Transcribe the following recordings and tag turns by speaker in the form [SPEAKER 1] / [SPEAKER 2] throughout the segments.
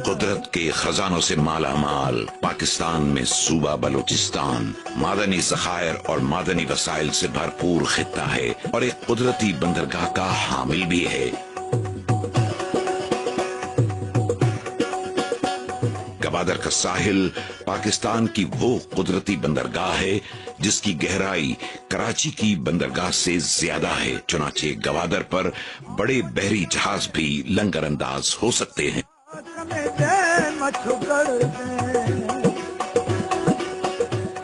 [SPEAKER 1] قدرت کے خزانوں سے مالا مال پاکستان میں صوبہ بلوچستان معدنی ذخائر اور معدنی وسائل سے بھرپور خطہ ہے اور ایک قدرتی بندرگاہ کا حامل بھی ہے۔ گوادر کا ساحل پاکستان کی وہ قدرتی بندرگاہ ہے جس کی گہرائی کراچی کی بندرگاہ سے زیادہ ہے، چنانچہ گوادر پر بڑے بحری جہاز بھی لنگر انداز ہو سکتے ہیں۔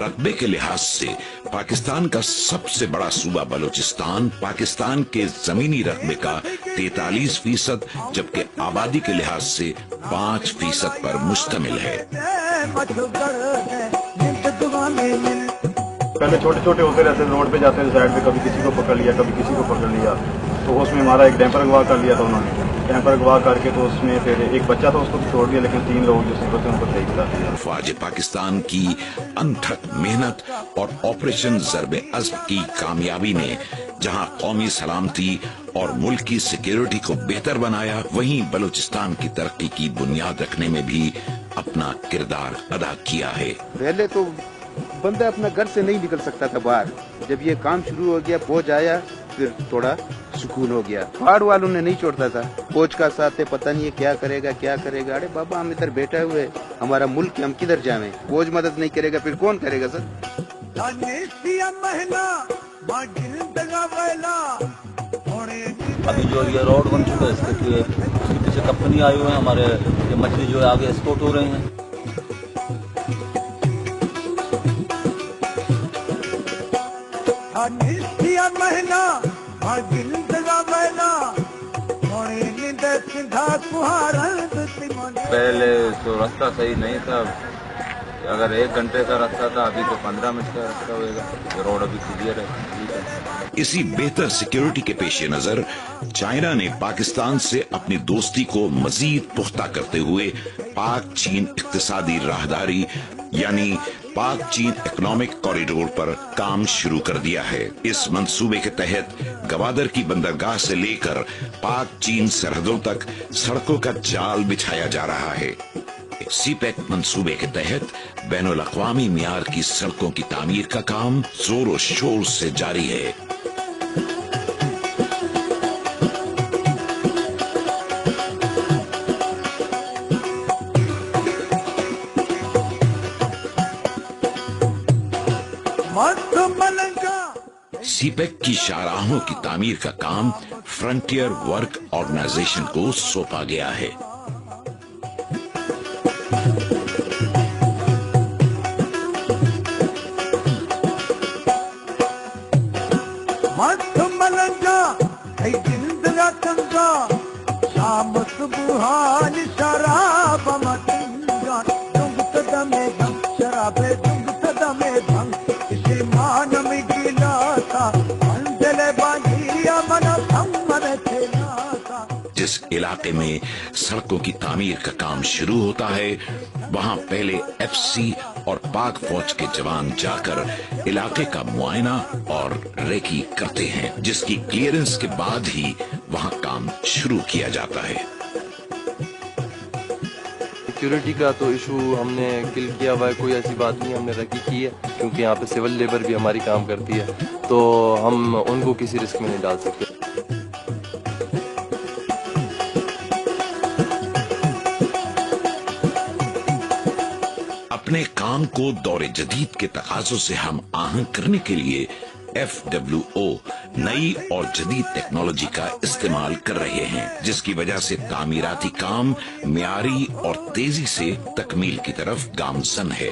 [SPEAKER 1] رقبے کے لحاظ سے پاکستان کا سب سے بڑا صوبہ بلوچستان پاکستان کے زمینی رقبے کا 43% جبکہ آبادی کے لحاظ سے 5% پر مشتمل ہے۔
[SPEAKER 2] پہلے چھوٹے چھوٹے ہوتے رہتے تھے، روڈ پہ جاتے تھے، سائڈ پہ کبھی کسی کو پکڑ لیا کبھی کسی کو پکڑ لیا، تو اس میں ہمارا ایک ڈیمپر اغوا کر لیا تھا انہوں نے۔ ڈیمپر اغوا کر کے تو اس میں پھر ایک بچہ تھا، اس کو چھوڑ دیا، لیکن 3 لوگ جس کو ان کو صحیح کرا دیا۔
[SPEAKER 1] فوج پاکستان کی انتھک محنت اور آپریشن ضرب عزم کی کامیابی نے جہاں قومی سلامتی اور ملک کی سیکیورٹی کو بہتر بنایا، وہیں بلوچستان کی ترقی کی بنیاد رکھنے میں بھی اپنا کردار ادا کیا ہے۔
[SPEAKER 3] پہلے تو بندہ اپنا گھر سے نہیں نکل سکتا تھا باہر، جب یہ کام شروع ہو گیا، فوج آیا، پھر تھوڑا سکون ہو گیا۔ پہاڑ والوں نے نہیں چھوڑتا تھا، فوج کا ساتھ ہے، پتہ نہیں کیا کرے گا۔ ارے بابا ہم ادھر بیٹھے ہوئے، ہمارا ملک ہم کدھر جائیں، فوج مدد نہیں کرے گا پھر کون کرے گا سر؟
[SPEAKER 4] ابھی جو یہ روڈ بن چکا ہے، اس کے پیچھے کمپنی آئی ہوئے ہیں، ہمارے یہ مچھلی جو ہے آگے ایکسپورٹ ہو رہی ہیں۔
[SPEAKER 5] پہلے تو راستہ صحیح نہیں تھا، اگر 1 گھنٹے کا راستہ تھا، ابھی تو 15 منٹ کا راستہ ہوئے گا۔ روڈ ابھی کلیئر ہے۔
[SPEAKER 1] اسی بہتر سیکیورٹی کے پیش نظر چائنا نے پاکستان سے اپنی دوستی کو مزید پختہ کرتے ہوئے پاک چین اقتصادی راہداری یعنی پاک چین اکنامک کوریڈور پر کام شروع کر دیا ہے۔ اس منصوبے کے تحت گوادر کی بندرگاہ سے لے کر پاک چین سرحدوں تک سڑکوں کا جال بچھایا جا رہا ہے۔ سی پیک منصوبے کے تحت بین الاقوامی معیار کی سڑکوں کی تعمیر کا کام زور و شور سے جاری ہے۔ سی پیک کی شاہراہوں کی تعمیر کا کام فرنٹیئر ورک آرگنائزیشن کو سونپا گیا ہے۔ جس علاقے میں سڑکوں کی تعمیر کا کام شروع ہوتا ہے وہاں پہلے ایف سی اور پاک فوج کے جوان جا کر علاقے کا معائنہ اور ریکی کرتے ہیں، جس کی کلیئرنس کے بعد ہی وہاں کام شروع کیا جاتا ہے۔
[SPEAKER 6] سیکیورٹی کا تو ایشو ہم نے کل کیا ہوا ہے، کوئی ایسی بات نہیں، ہم نے ریکی کی ہے، کیونکہ یہاں پہ سول لیبر بھی ہماری کام کرتی ہے، تو ہم ان کو کسی رسک میں نہیں ڈال سکتے۔
[SPEAKER 1] اپنے کام کو دور جدید کے تقاضوں سے ہم آہنگ کرنے کے لیے FWO نئی اور جدید ٹیکنالوجی کا استعمال کر رہے ہیں، جس کی وجہ سے تعمیراتی کام معیاری اور تیزی سے تکمیل کی طرف گامزن ہے۔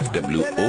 [SPEAKER 1] FWO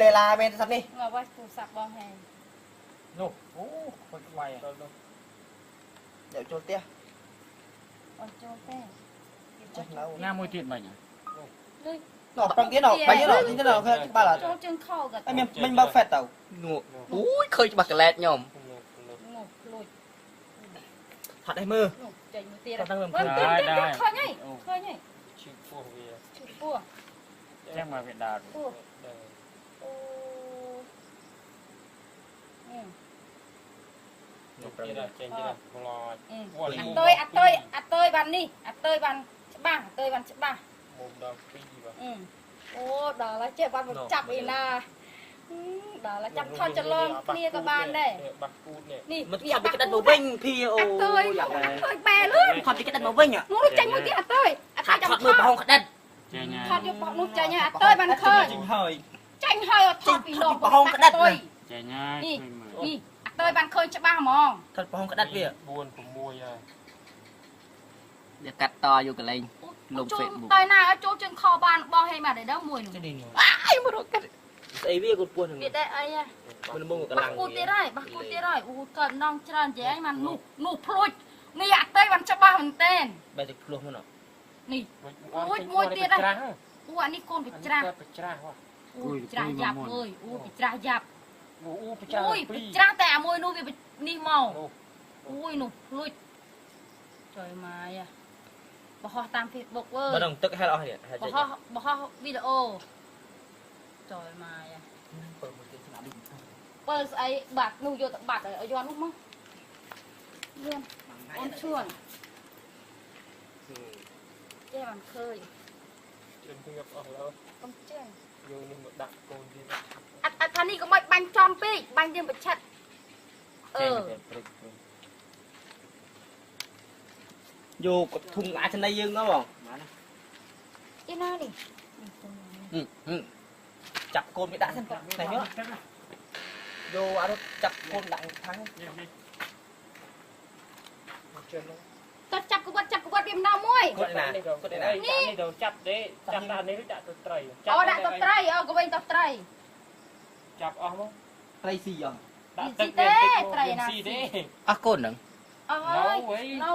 [SPEAKER 7] Lê la bên sắp đi.
[SPEAKER 8] Ngồi qua phủ sạc bong hè.
[SPEAKER 7] Đợi cho tia.
[SPEAKER 8] Ôi chô tê.
[SPEAKER 7] Chắc nấu.
[SPEAKER 9] Nga môi tiệt mày nhỉ?
[SPEAKER 7] Nó bằng tiếng nào? Bao nhiêu nào? Như thế nào? Ba là.
[SPEAKER 8] Chô chân khâu gật.
[SPEAKER 7] Mình bao phẹt tàu. Úi khơi cho bạc lẹt nhom.
[SPEAKER 8] Ngục lùi.
[SPEAKER 7] Thật hay mơ.
[SPEAKER 8] Ngục chạy một tia.
[SPEAKER 7] Tao đang làm
[SPEAKER 8] Vâng,
[SPEAKER 9] Đây.
[SPEAKER 8] khơi nhảy. Khơi nhảy.
[SPEAKER 9] Chịu phô về.
[SPEAKER 8] Chụp bùa.
[SPEAKER 9] Chắc mà Việt Nam.
[SPEAKER 8] Bùa. À tơi bàn đi, à tơi bàn ba, tơi bàn ba. Ô, đó là chơi bàn một chập ý là đó là chập thôi cho lon kia các bạn đây. Nè,
[SPEAKER 7] Mình chọc cái đất màu vinh thì
[SPEAKER 8] à tơi, tơi bè luôn.
[SPEAKER 7] Thật cái đất màu vinh à?
[SPEAKER 8] Nó tranh một tí à tơi. À tơi
[SPEAKER 7] Thật mưa bông đất.
[SPEAKER 8] Thật cho bọn nó chơi nha, à tơi bàn khơi. Tranh hơi thật vì nó
[SPEAKER 7] bông cái đất
[SPEAKER 8] tơi.
[SPEAKER 9] Nè,
[SPEAKER 8] Nè, nè, à tơi bàn khơi cho ba mong.
[SPEAKER 7] Thật bông cái đất vậy.
[SPEAKER 9] buồn của mùi à.
[SPEAKER 7] Để cắt to vô cái lên. Lông phệ bụng.
[SPEAKER 8] Tơi nào ở chỗ chân kho bàn bo hay mà để đó mùi nữa. Ai mà rồi cắt.
[SPEAKER 7] Đây biết con buồn
[SPEAKER 8] Biết đây ai à.
[SPEAKER 7] Mình mua một cái
[SPEAKER 8] Bác
[SPEAKER 7] lăng.
[SPEAKER 8] cô tía rồi, bác cô tía rồi. Ủa cần nong tràn dễ mà nụ phôi. Nè à tơi bàn cho ba mình tên.
[SPEAKER 7] Bây giờ luôn không nào?
[SPEAKER 8] Nè. Ôi mùi tía đây. Ủa anh đi con bị tra. Ui tra dạp ơi. Ui bị tra dạp. Ui bị tra tè mùi nụ bị đi màu. Ui nụ phôi. Trời mà à. Bỏ ho tam Facebook ơi.
[SPEAKER 7] Bắt đầu tức hay lo hả?
[SPEAKER 8] Bỏ ho video. Trời mà à. Bơ ấy bạc nu vô bạc ở do lúcมั้ง មានអូនជួនចេះបានឃើញ
[SPEAKER 9] Trên thu nhập ở đâu
[SPEAKER 8] កុំចេះ
[SPEAKER 9] vô nhưng mà đặt côn đi
[SPEAKER 8] អត់ថានេះកុំឲ្យបាញ់ចំពេកបាញ់យើងប្រឆិត
[SPEAKER 7] យកធុងអាចណៃយើងណាបង
[SPEAKER 8] ឯណានេះ
[SPEAKER 7] ចាប់កូនវាដាក់សិនតែញ៉ោយកអត់ចាប់កូនដាក់ខាង
[SPEAKER 8] តោះចាប់កវត្តវាម្ដងមួយ
[SPEAKER 7] គាត់ណាគាត់ណា
[SPEAKER 9] នេះទៅចាប់ទេចាប់ដាក់នេះដាក់ទៅត្រី
[SPEAKER 8] អូដាក់ទៅត្រីអូក៏វិញទៅត្រី
[SPEAKER 9] ចាប់អស់មក
[SPEAKER 7] ត្រីស៊ីអស់
[SPEAKER 9] ដាក់ទឹកវាស៊ីទេ
[SPEAKER 7] អស់កូនហ្នឹង
[SPEAKER 8] អស់ហើយនៅ